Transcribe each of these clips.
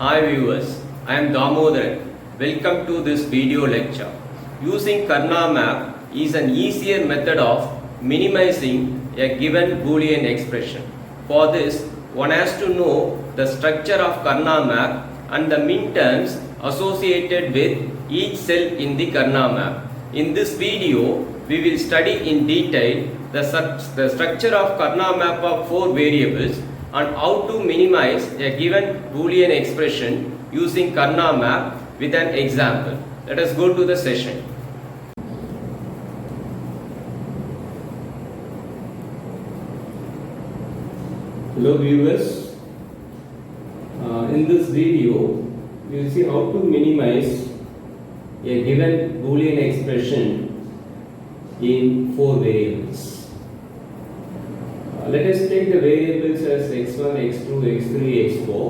Hi viewers, I am Damodaran. Welcome to this video lecture. Using Karna map is an easier method of minimizing a given Boolean expression. For this, one has to know the structure of Karna map and the min terms associated with each cell in the Karna map. In this video, we will study in detail the structure of Karna map of 4 variables and how to minimize a given Boolean expression using Karna map with an example. Let us go to the session. Hello viewers, in this video you will see how to minimize a given Boolean expression in 4 variables. Let us take the variables as x1, x2, x3, x4.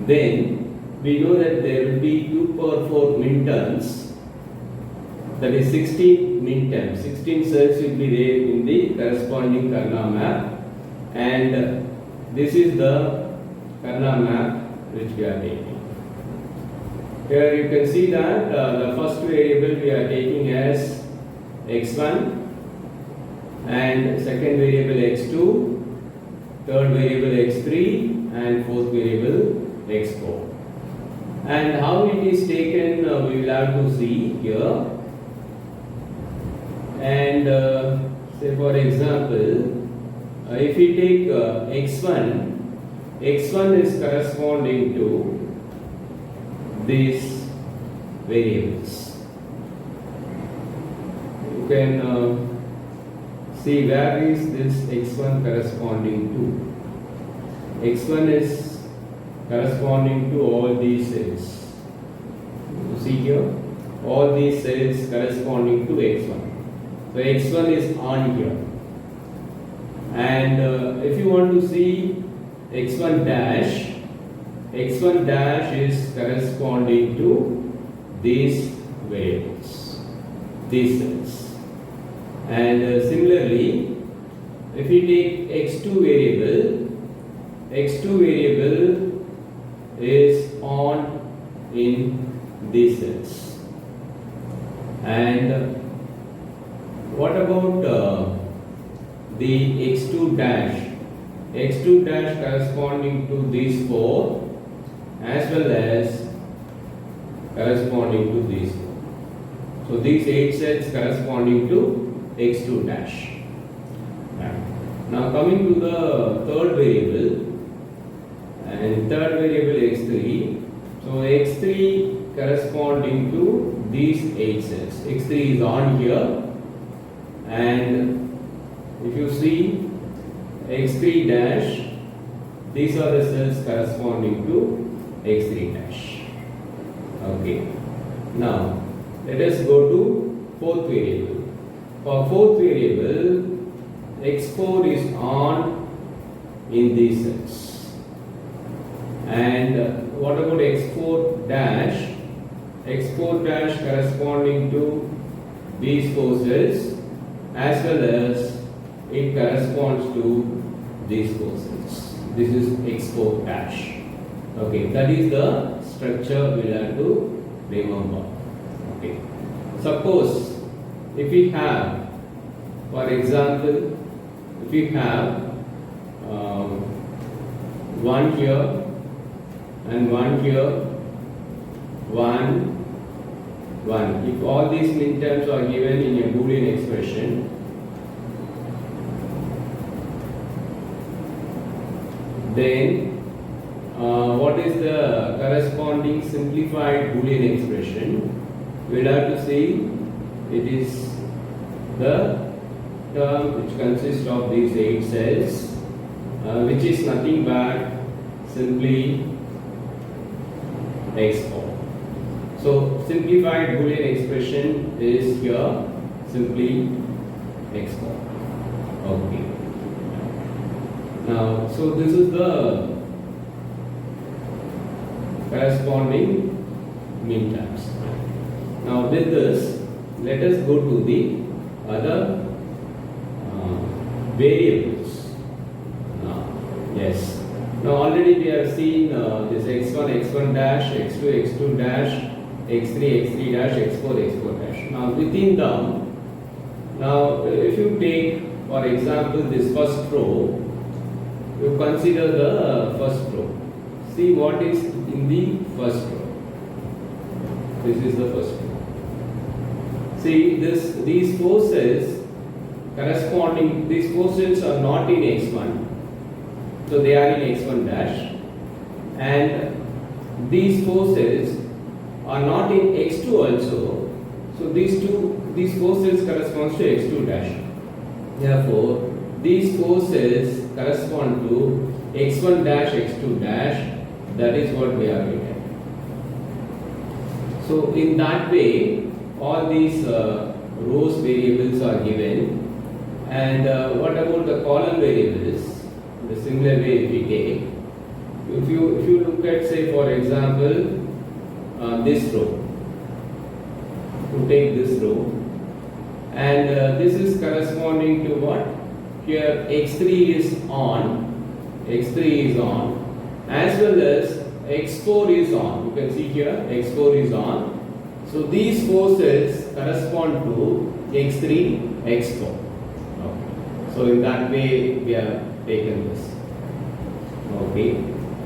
Then we know that there will be 2 power 4 minterms, that is 16 minterms. 16 cells will be there in the corresponding Karna map, and this is the Karna map which we are taking. Here you can see that the first variable we are taking as x1, and second variable x2, third variable x3, and fourth variable x4. And how it is taken we will have to see here. And say for example, if we take x1, x1 is corresponding to these variables. You can see where is this x1 corresponding to. x1 is corresponding to all these cells. You see here, all these cells corresponding to x1. So x1 is on here. And if you want to see x1 dash, x1 dash is corresponding to these variables, these cells. And similarly, if we take x2 variable is on in these cells. And what about the x2 dash? x2 dash corresponding to these 4 as well as corresponding to these 4. So these 8 cells corresponding to x2 dash. Now coming to the third variable, and third variable x3. So x3 corresponding to these 8 cells. x3 is on here, and if you see x3 dash, these are the cells corresponding to x3 dash. Okay. Now let us go to fourth variable. For fourth variable, x4 is on in these cells. And what about x4 dash? x4 dash corresponding to these 4 cells as well as it corresponds to these 4 cells. This is x4 dash. Okay, that is the structure we will have to remember. Okay. Suppose if we have, for example, if we have 1 here and 1 here, 1, 1. If all these minterms are given in a Boolean expression, then what is the corresponding simplified Boolean expression? We will have to see it is the term which consists of these 8 cells, which is nothing but simply x4. So simplified Boolean expression is here simply x4. Okay. Now, so this is the corresponding min terms. Now with this, let us go to the other variables. Yes, Now already we have seen this x1, x1 dash, x2, x2 dash, x3, x3 dash, x4, x4 dash. Now within them, now if you take for example this first row, you consider the first row. See what is in the first row. This is the first row. See these four cells corresponding, these four cells are not in x1. So they are in x1 dash, and these four cells are not in x2 also. So these four cells corresponds to x2 dash. Therefore, these four cells correspond to x1 dash, x2 dash. That is what we are getting. So in that way, all these rows variables are given. And what about the column variables? The similar way we take. If you look at, say for example, this row. To take this row, and this is corresponding to what? Here x3 is on, as well as x4 is on. You can see here x4 is on. So these four cells correspond to x3, x4. Okay. So in that way we have taken this. Okay.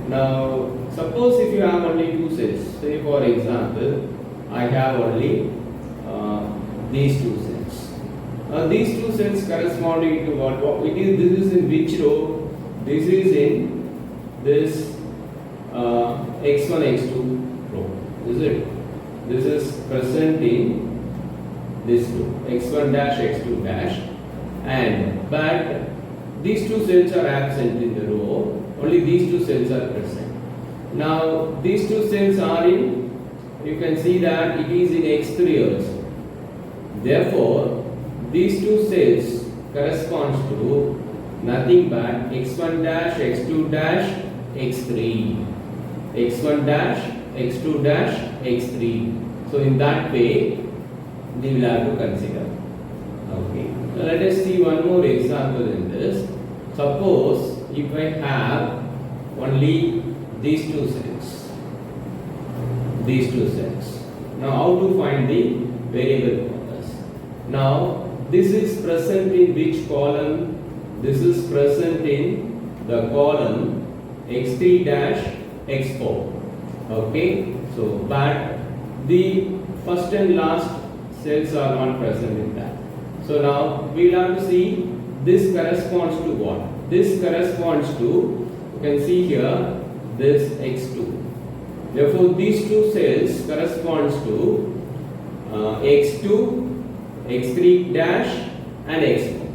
Now suppose if you have only two cells, say for example, I have only these two cells. These two cells corresponding to what? This is in which row? This is in this x1, x2 row. Is it? This is present in this row, x1 dash, x2 dash, and but these two cells are absent in the row. Only these two cells are present. Now these two cells are in. You can see that it is in x3 also. Therefore, these two cells corresponds to nothing but x1 dash, x2 dash, x3, x1 dash, x2 dash, x3. So in that way, we will have to consider. Okay. Now let us see one more example in this. Suppose if I have only these two cells. Now how to find the variable for this? Now this is present in which column? This is present in the column x3 dash x4. Okay. So but the first and last cells are not present in that. So now we will have to see this corresponds to what? This corresponds to, you can see here, this x2. Therefore, these two cells corresponds to x2, x3 dash and x4.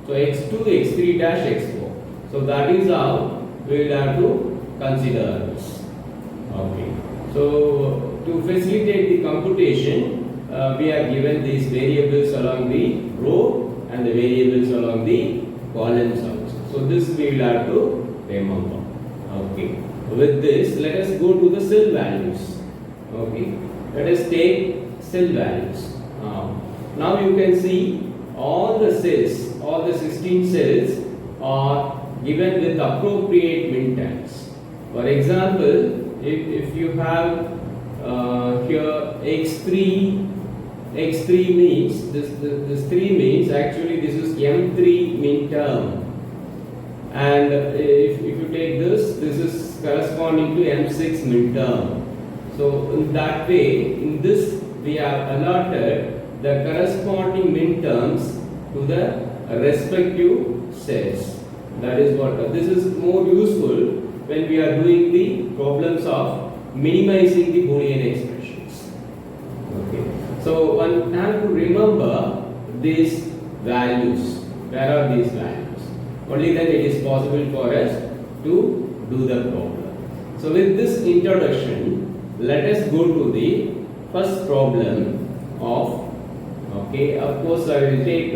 So x2, x3 dash, x4. So that is how we will have to consider this. Okay. So to facilitate the computation, we are given these variables along the row and the variables along the columns also. So this we will have to remember. Okay. With this, let us go to the cell values. Okay. Let us take cell values. Now you can see all the cells, all the 16 cells are given with appropriate min terms. For example, if you have here x3 means this 3 means actually this is m3 min term, and if you take this is corresponding to m6 min term. So in that way, in this we have allotted the corresponding min terms to the respective cells. That is what this is more useful when we are doing the problems of minimizing the Boolean expressions. Okay. So one has to remember these values. Where are these values? Only then it is possible for us to do the problem. So with this introduction, let us go to the first problem of, okay, of course I will take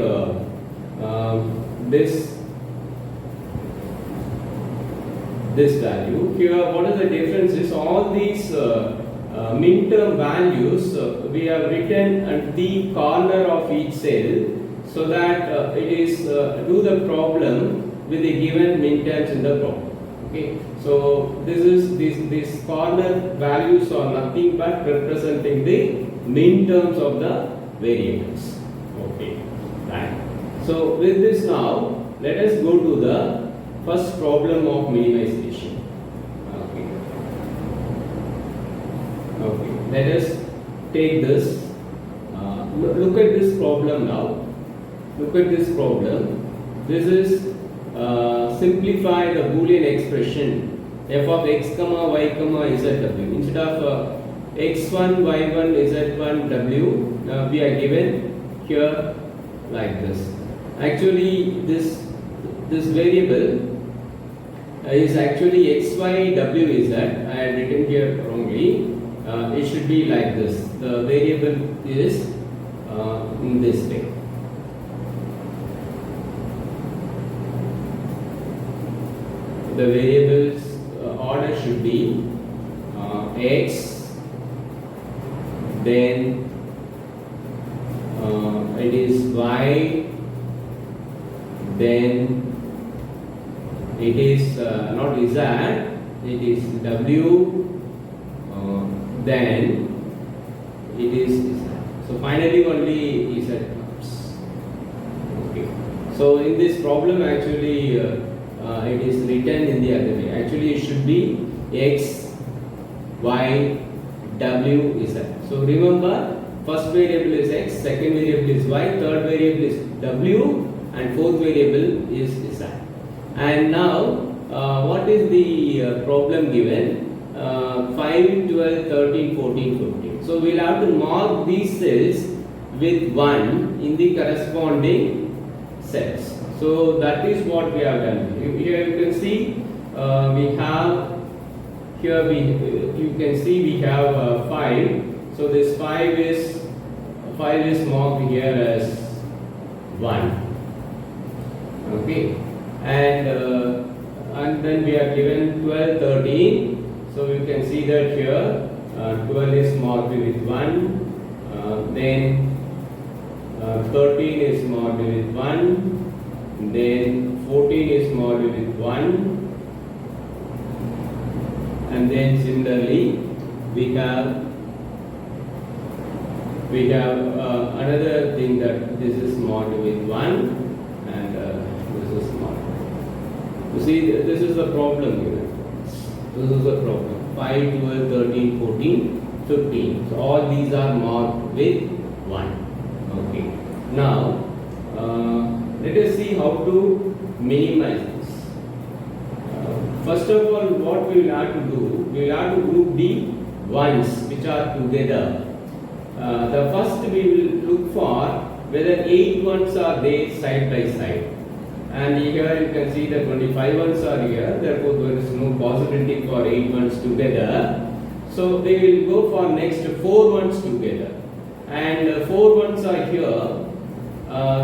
this value. Here what is the difference is all these min term values we have written at the corner of each cell, so that it is do the problem with the given min terms in the problem. Okay, so these corner values are nothing but representing the min terms of the variables. Okay, right. So with this now, let us go to the first problem of minimization. Okay. Okay. Let us take this. Look at this problem now. Look at this problem. This is simplify the Boolean expression f of x comma y comma zw. Instead of x1 y1 z1 w, we are given here like this. Actually, this variable is actually xy w z. I had written here wrongly. It should be like this. The variable is in this way. The variables order should be x, then it is y, then it is not z, it is w, then it is z. So finally only z comes. Okay. So in this problem actually it is written in the other way. Actually it should be x, y, w, z. So remember, first variable is x, second variable is y, third variable is w, and fourth variable is z. And now what is the problem given? 5, 12, 13, 14, 15. So we will have to mark these cells with 1 in the corresponding cells. So that is what we have done. Here you can see we have here you can see we have 5. So this 5 is marked here as 1. Okay, and then we are given 12, 13. So you can see that here 12 is marked with 1. Then 13 is marked with 1. Then 14 is marked with 1, and then similarly we have another thing that this is marked with 1 and this is marked. You see, this is the problem here. This is the problem. 5, 12, 13, 14, 15. So all these are marked with 1. Okay. Now let us see how to minimize this. First of all, what we will have to do, we will have to group the ones which are together. The first we will look for whether 8 ones are there side by side. And here you can see that only 5 ones are here, therefore there is no possibility for 8 ones together. So they will go for next 4 ones together. And 4 ones are here.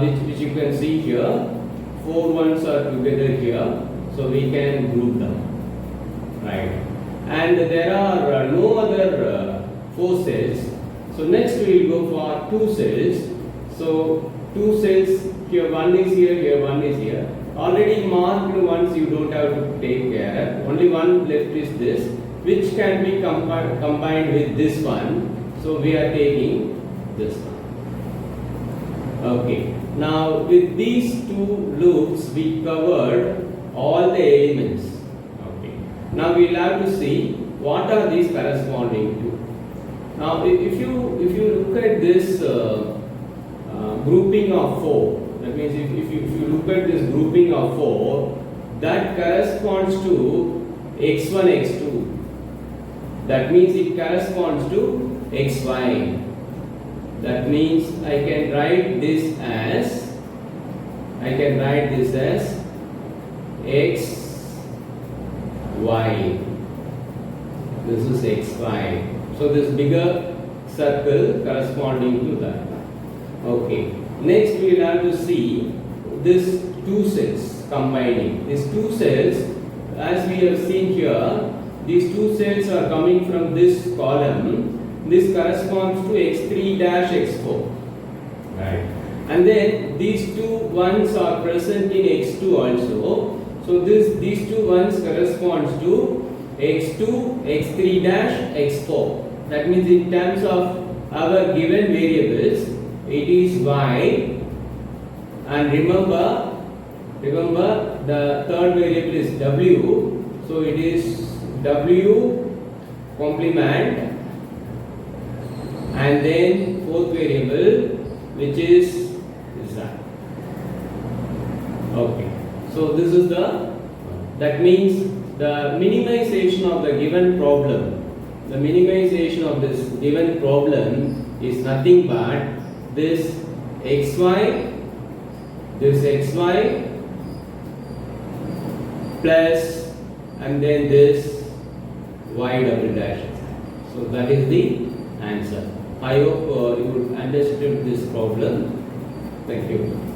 Which you can see here, 4 ones are together here, so we can group them, right? And there are no other 4 cells. So next we will go for 2 cells. So 2 cells here, 1 is here, 1 is here. Already marked ones you don't have to take care. Only one left is this, which can be combined with this one. So we are taking this one. Okay, now with these 2 loops we covered all the elements. Okay, now we will have to see what are these corresponding to. Now if you look at this grouping of 4, that means if you look at this grouping of 4, that corresponds to x1, x2. That means it corresponds to xy. That means I can write this as x, y. This is x, y. So this bigger circle corresponding to that. Okay. Next we will have to see this 2 cells combining. These 2 cells, as we have seen here, these 2 cells are coming from this column. This corresponds to x3 dash x4, right? And then these 2 ones are present in x2 also. So these two ones corresponds to x2, x3 dash, x4. That means in terms of our given variables, it is y, and remember the third variable is w, so it is w complement, and then fourth variable which is z. Okay, so this is that means the minimization of the given problem. The minimization of this given problem is nothing but this xy plus and then this y double dash. So that is the answer. I hope you understood this problem. Thank you.